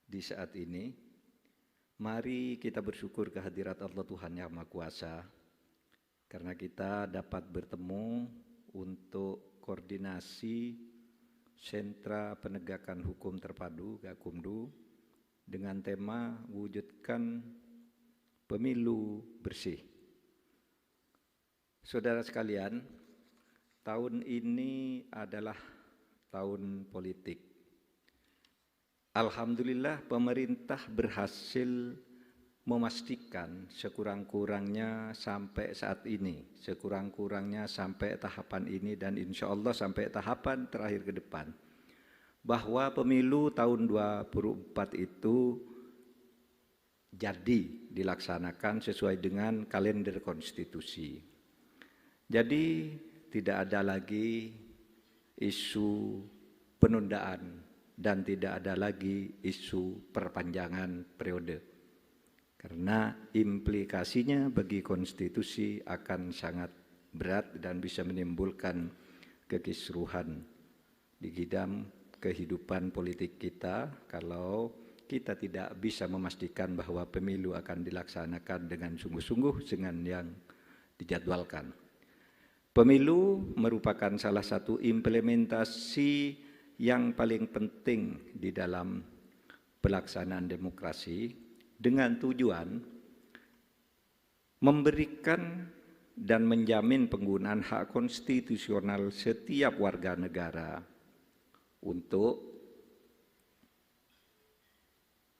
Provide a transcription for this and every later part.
di saat ini, mari kita bersyukur kehadirat Allah Tuhan Yang Maha Kuasa, karena kita dapat bertemu untuk koordinasi Sentra Penegakan Hukum Terpadu Gakumdu dengan tema wujudkan pemilu bersih. Saudara sekalian, tahun ini adalah tahun politik. Alhamdulillah pemerintah berhasil memastikan sekurang-kurangnya sampai saat ini, sekurang-kurangnya sampai tahapan ini dan insya Allah sampai tahapan terakhir ke depan, bahwa pemilu tahun 2024 itu jadi dilaksanakan sesuai dengan kalender konstitusi. Jadi tidak ada lagi isu penundaan dan tidak ada lagi isu perpanjangan periode. Karena implikasinya bagi konstitusi akan sangat berat dan bisa menimbulkan kekisruhan di dalam kehidupan politik kita kalau kita tidak bisa memastikan bahwa pemilu akan dilaksanakan dengan sungguh-sungguh dengan yang dijadwalkan. Pemilu merupakan salah satu implementasi yang paling penting di dalam pelaksanaan demokrasi dengan tujuan memberikan dan menjamin penggunaan hak konstitusional setiap warga negara untuk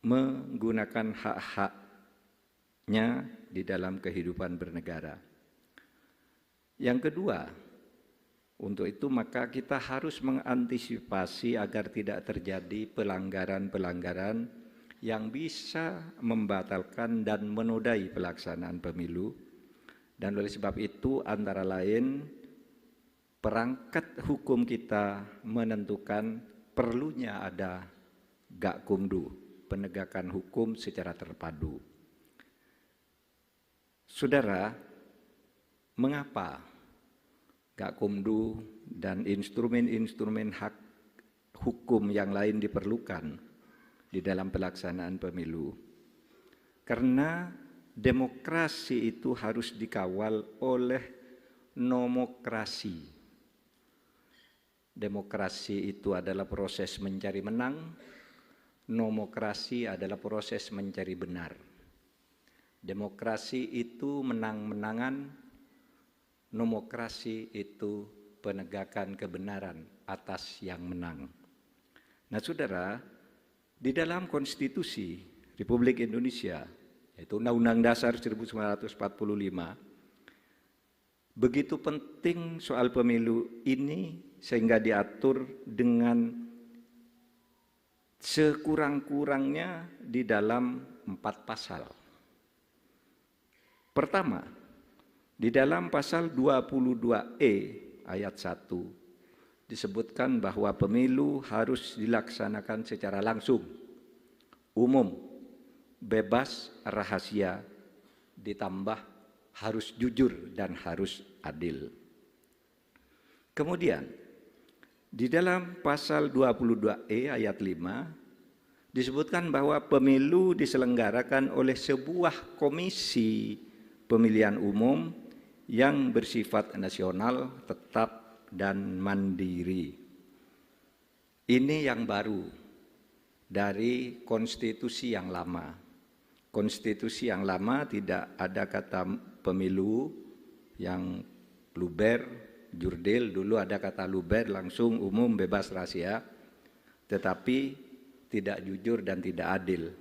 menggunakan hak-haknya di dalam kehidupan bernegara. Yang kedua, untuk itu maka kita harus mengantisipasi agar tidak terjadi pelanggaran-pelanggaran yang bisa membatalkan dan menodai pelaksanaan pemilu. Dan oleh sebab itu antara lain perangkat hukum kita menentukan perlunya ada Gakumdu, penegakan hukum secara terpadu. Saudara, mengapa Gakumdu dan instrumen-instrumen hak hukum yang lain diperlukan di dalam pelaksanaan pemilu? Karena demokrasi itu harus dikawal oleh nomokrasi. Demokrasi itu adalah proses mencari menang, nomokrasi adalah proses mencari benar. Demokrasi itu menang-menangan, nomokrasi itu penegakan kebenaran atas yang menang. Nah saudara, di dalam konstitusi Republik Indonesia, yaitu Undang-Undang Dasar 1945, begitu penting soal pemilu ini sehingga diatur dengan sekurang-kurangnya di dalam 4 pasal. Pertama, di dalam pasal 22E ayat 1 disebutkan bahwa pemilu harus dilaksanakan secara langsung, umum, bebas, rahasia, ditambah harus jujur dan harus adil. Kemudian di dalam pasal 22E ayat 5 disebutkan bahwa pemilu diselenggarakan oleh sebuah komisi pemilihan umum yang bersifat nasional, tetap, dan mandiri. Ini yang baru dari konstitusi yang lama. Konstitusi yang lama tidak ada kata pemilu yang luber, jurdil, dulu ada kata luber, langsung, umum, bebas, rahasia, tetapi tidak jujur dan tidak adil.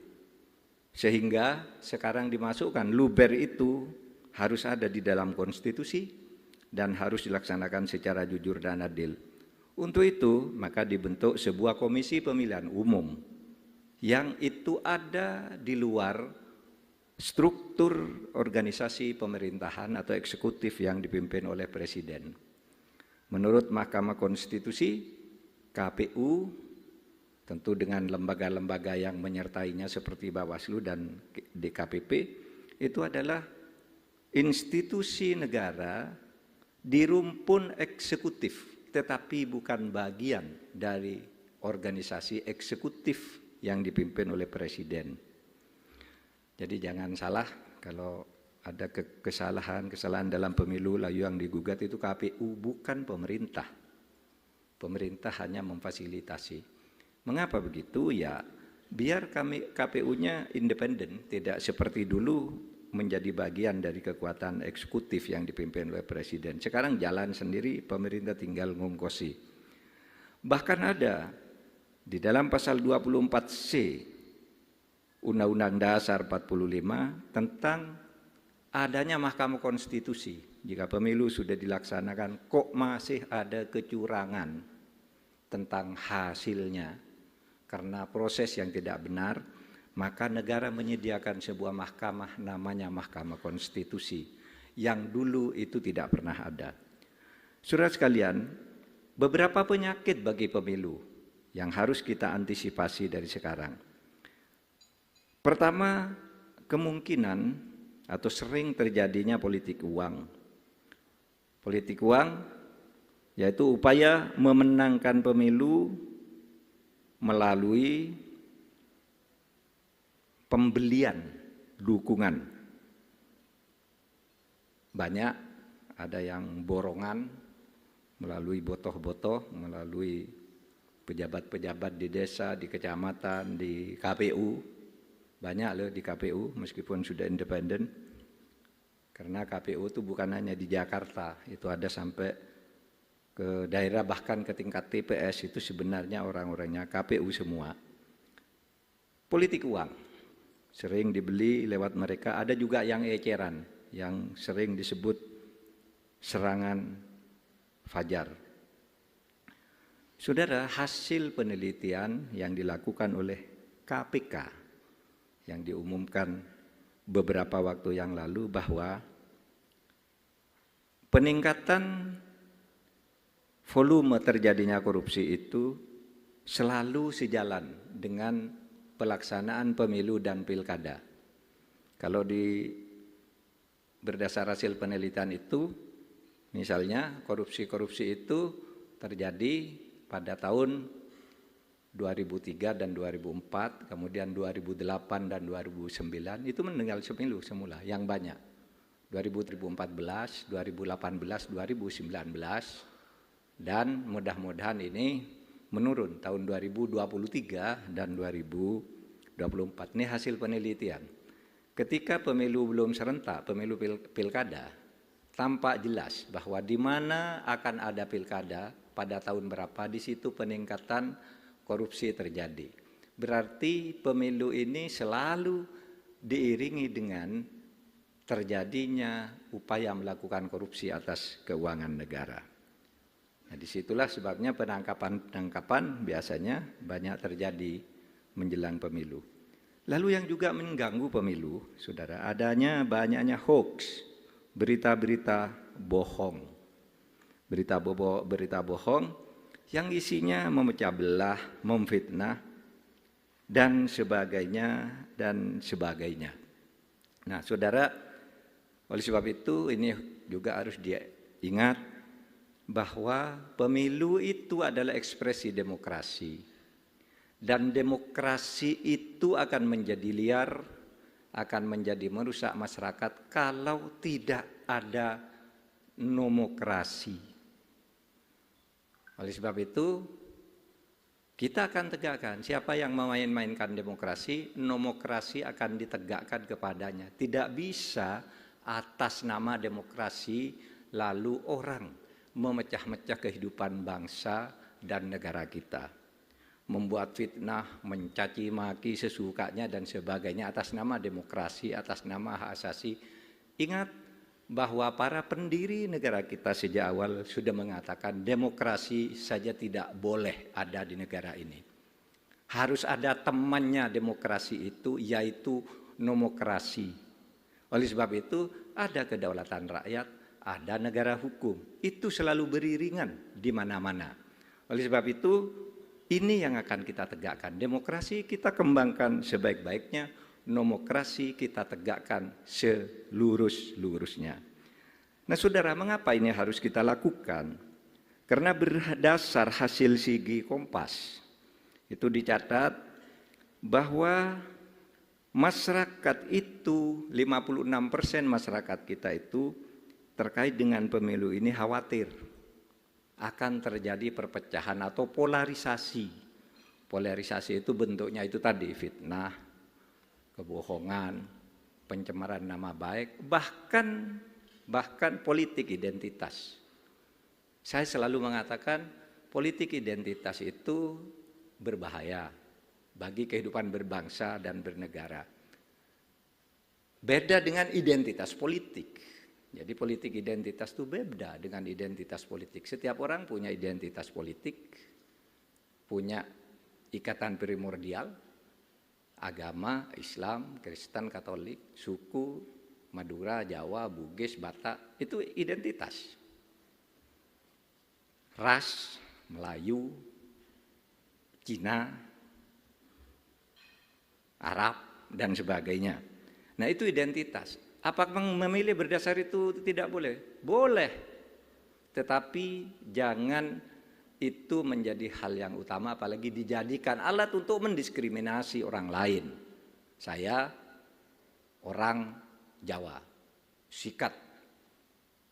Sehingga sekarang dimasukkan luber itu harus ada di dalam konstitusi dan harus dilaksanakan secara jujur dan adil. Untuk itu maka dibentuk sebuah komisi pemilihan umum yang itu ada di luar struktur organisasi pemerintahan atau eksekutif yang dipimpin oleh presiden. Menurut Mahkamah Konstitusi, KPU tentu dengan lembaga-lembaga yang menyertainya seperti Bawaslu dan DKPP itu adalah institusi negara di rumpun eksekutif, tetapi bukan bagian dari organisasi eksekutif yang dipimpin oleh presiden. Jadi jangan salah kalau ada kesalahan dalam pemilu lalu yang digugat itu KPU, bukan pemerintah. Pemerintah hanya memfasilitasi. Mengapa begitu? Ya, biar KPU-nya independen, tidak seperti dulu menjadi bagian dari kekuatan eksekutif yang dipimpin oleh presiden. Sekarang jalan sendiri, pemerintah tinggal ngongkosi. Bahkan ada di dalam pasal 24C Undang-Undang Dasar 45 tentang adanya Mahkamah Konstitusi. Jika pemilu sudah dilaksanakan, kok masih ada kecurangan tentang hasilnya karena proses yang tidak benar, maka negara menyediakan sebuah mahkamah namanya Mahkamah Konstitusi yang dulu itu tidak pernah ada. Saudara sekalian, beberapa penyakit bagi pemilu yang harus kita antisipasi dari sekarang. Pertama, kemungkinan atau sering terjadinya politik uang. Politik uang yaitu upaya memenangkan pemilu melalui pembelian dukungan. Banyak ada yang borongan melalui botoh-botoh, melalui pejabat-pejabat di desa, di kecamatan, di KPU. Banyak loh di KPU meskipun sudah independen. Karena KPU itu bukan hanya di Jakarta, itu ada sampai ke daerah, bahkan ke tingkat TPS itu sebenarnya orang-orangnya KPU semua. Politik uang sering dibeli lewat mereka. Ada juga yang eceran, yang sering disebut serangan fajar. Saudara, hasil penelitian yang dilakukan oleh KPK yang diumumkan beberapa waktu yang lalu bahwa peningkatan volume terjadinya korupsi itu selalu sejalan dengan pelaksanaan pemilu dan pilkada. Kalau berdasar hasil penelitian itu, misalnya korupsi-korupsi itu terjadi pada tahun 2003 dan 2004, kemudian 2008 dan 2009, itu meninggal pemilu semula yang banyak. 2014, 2018, 2019, dan mudah-mudahan ini menurun tahun 2023 dan 2024. Ini hasil penelitian. Ketika pemilu belum serentak, pemilu pilkada, tampak jelas bahwa di mana akan ada pilkada pada tahun berapa, di situ peningkatan korupsi terjadi. Berarti pemilu ini selalu diiringi dengan terjadinya upaya melakukan korupsi atas keuangan negara. Nah, disitulah sebabnya penangkapan biasanya banyak terjadi menjelang pemilu. Lalu yang juga mengganggu pemilu, saudara, adanya banyaknya hoax, berita-berita bohong. Berita bohong yang isinya memecah belah, memfitnah, dan sebagainya, Nah, saudara, oleh sebab itu ini juga harus diingat bahwa pemilu itu adalah ekspresi demokrasi. Dan demokrasi itu akan menjadi liar, akan menjadi merusak masyarakat kalau tidak ada nomokrasi. Oleh sebab itu, kita akan tegakkan siapa yang memain-mainkan demokrasi, nomokrasi akan ditegakkan kepadanya. Tidak bisa atas nama demokrasi lalu orang memecah-mecah kehidupan bangsa dan negara kita. Membuat fitnah, mencaci maki sesukanya dan sebagainya atas nama demokrasi, atas nama hak asasi. Ingat bahwa para pendiri negara kita sejak awal sudah mengatakan demokrasi saja tidak boleh ada di negara ini. Harus ada temannya demokrasi itu, yaitu nomokrasi. Oleh sebab itu ada kedaulatan rakyat, ada negara hukum. Itu selalu beriringan di mana-mana. Oleh sebab itu ini yang akan kita tegakkan. Demokrasi kita kembangkan sebaik-baiknya, nomokrasi kita tegakkan selurus-lurusnya. Nah, saudara, mengapa ini harus kita lakukan? Karena berdasar hasil Sigi Kompas, itu dicatat bahwa masyarakat itu 56% masyarakat kita itu terkait dengan pemilu ini khawatir akan terjadi perpecahan atau polarisasi. Polarisasi itu bentuknya itu tadi fitnah, kebohongan, pencemaran nama baik, bahkan politik identitas. Saya selalu mengatakan politik identitas itu berbahaya bagi kehidupan berbangsa dan bernegara. Beda dengan identitas politik. Jadi politik identitas itu beda dengan identitas politik. Setiap orang punya identitas politik, punya ikatan primordial, agama, Islam, Kristen, Katolik, suku, Madura, Jawa, Bugis, Batak, itu identitas. Ras, Melayu, Cina, Arab, dan sebagainya. Nah itu identitas. Apakah memilih berdasar itu tidak boleh? Boleh. Tetapi jangan itu menjadi hal yang utama, apalagi dijadikan alat untuk mendiskriminasi orang lain. Saya orang Jawa, sikat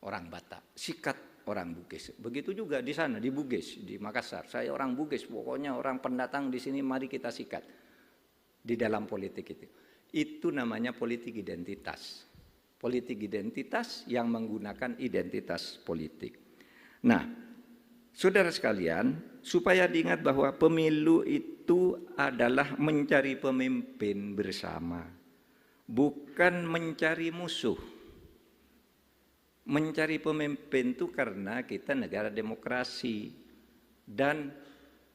orang Batak, sikat orang Bugis. Begitu juga di sana, di Bugis, di Makassar. Saya orang Bugis, pokoknya orang pendatang di sini mari kita sikat. Di dalam politik itu namanya politik identitas. Politik identitas yang menggunakan identitas politik. Nah, saudara sekalian, supaya diingat bahwa pemilu itu adalah mencari pemimpin bersama, bukan mencari musuh. Mencari pemimpin itu karena kita negara demokrasi dan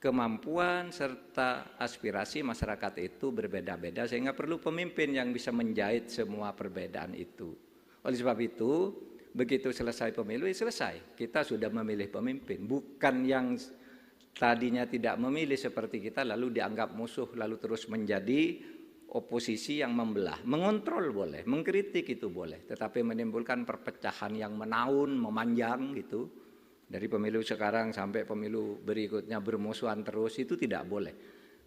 kemampuan serta aspirasi masyarakat itu berbeda-beda sehingga perlu pemimpin yang bisa menjahit semua perbedaan itu. Oleh sebab itu, begitu selesai pemilu, selesai. Kita sudah memilih pemimpin, bukan yang tadinya tidak memilih seperti kita lalu dianggap musuh, lalu terus menjadi oposisi yang membelah. Mengontrol boleh, mengkritik itu boleh, tetapi menimbulkan perpecahan yang menaun, memanjang gitu. Dari pemilu sekarang sampai pemilu berikutnya bermusuhan terus, itu tidak boleh.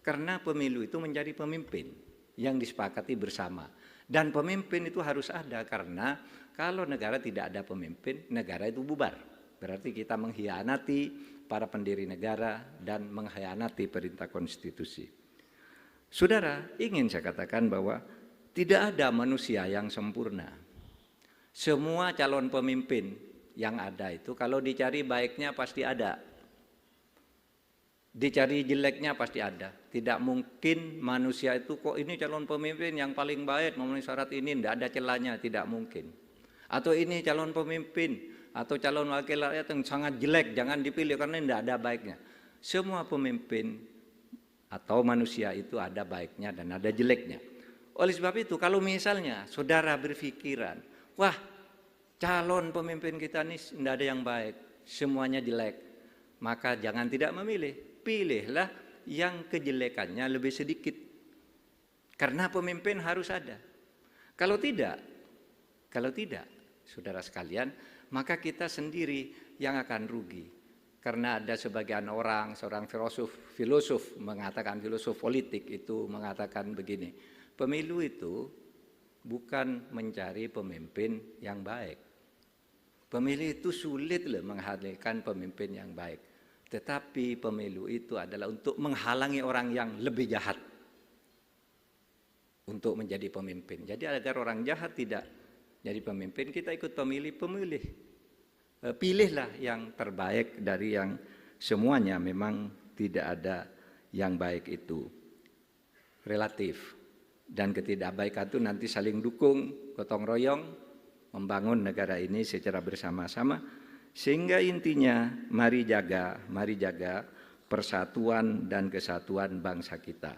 Karena pemilu itu mencari pemimpin yang disepakati bersama. Dan pemimpin itu harus ada, karena kalau negara tidak ada pemimpin, negara itu bubar. Berarti kita mengkhianati para pendiri negara dan mengkhianati perintah konstitusi. Saudara, ingin saya katakan bahwa tidak ada manusia yang sempurna. Semua calon pemimpin yang ada itu kalau dicari baiknya pasti ada. Dicari jeleknya pasti ada. Tidak mungkin manusia itu kok ini calon pemimpin yang paling baik memenuhi syarat ini, tidak ada celahnya, tidak mungkin. Atau ini calon pemimpin atau calon wakil rakyat yang sangat jelek, jangan dipilih karena tidak ada baiknya. Semua pemimpin atau manusia itu ada baiknya dan ada jeleknya. Oleh sebab itu kalau misalnya saudara berpikiran, wah calon pemimpin kita ini tidak ada yang baik, semuanya jelek, maka jangan tidak memilih. Pilihlah yang kejelekannya lebih sedikit. Karena pemimpin harus ada. Kalau tidak, saudara sekalian, maka kita sendiri yang akan rugi. Karena ada sebagian orang, seorang filosof mengatakan, filosof politik itu mengatakan begini, pemilu itu bukan mencari pemimpin yang baik. Pemilu itu sulit loh menghadirkan pemimpin yang baik. Tetapi pemilu itu adalah untuk menghalangi orang yang lebih jahat untuk menjadi pemimpin. Jadi agar orang jahat tidak jadi pemimpin, kita ikut pemilih. Pilihlah yang terbaik dari yang semuanya memang tidak ada yang baik itu. Relatif. Dan ketidakbaikan itu nanti saling dukung, gotong royong, membangun negara ini secara bersama-sama. Sehingga intinya mari jaga persatuan dan kesatuan bangsa kita.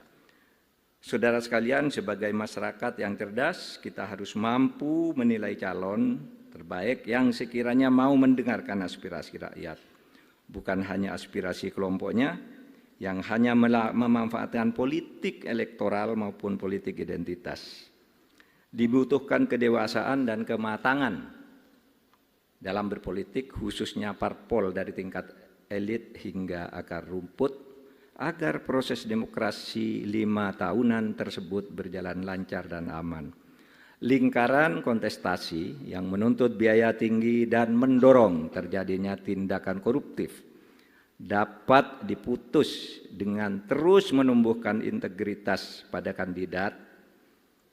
Saudara sekalian, sebagai masyarakat yang cerdas, kita harus mampu menilai calon terbaik yang sekiranya mau mendengarkan aspirasi rakyat. Bukan hanya aspirasi kelompoknya yang hanya memanfaatkan politik elektoral maupun politik identitas. Dibutuhkan kedewasaan dan kematangan dalam berpolitik, khususnya parpol dari tingkat elit hingga akar rumput, agar proses demokrasi 5 tahunan tersebut berjalan lancar dan aman. Lingkaran kontestasi yang menuntut biaya tinggi dan mendorong terjadinya tindakan koruptif dapat diputus dengan terus menumbuhkan integritas pada kandidat,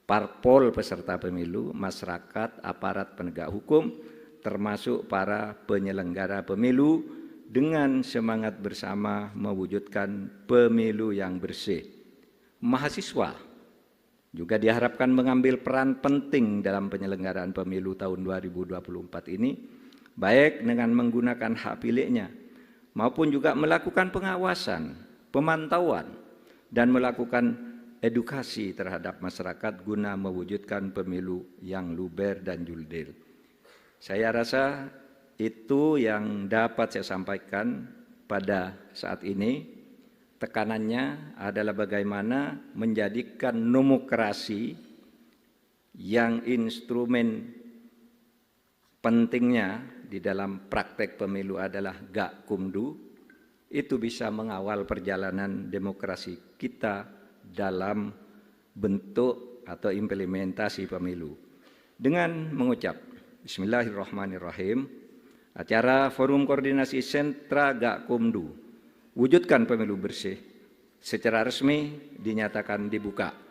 parpol peserta pemilu, masyarakat, aparat penegak hukum, termasuk para penyelenggara pemilu, dengan semangat bersama mewujudkan pemilu yang bersih. Mahasiswa juga diharapkan mengambil peran penting dalam penyelenggaraan pemilu tahun 2024 ini, baik dengan menggunakan hak pilihnya, maupun juga melakukan pengawasan, pemantauan, dan melakukan edukasi terhadap masyarakat guna mewujudkan pemilu yang luber dan jurdil. Saya rasa itu yang dapat saya sampaikan pada saat ini. Tekanannya adalah bagaimana menjadikan demokrasi yang instrumen pentingnya di dalam praktek pemilu adalah Gakumdu, itu bisa mengawal perjalanan demokrasi kita dalam bentuk atau implementasi pemilu. Dengan mengucap Bismillahirrahmanirrahim, acara Forum Koordinasi Sentra Gakumdu Wujudkan Pemilu Bersih secara resmi dinyatakan dibuka.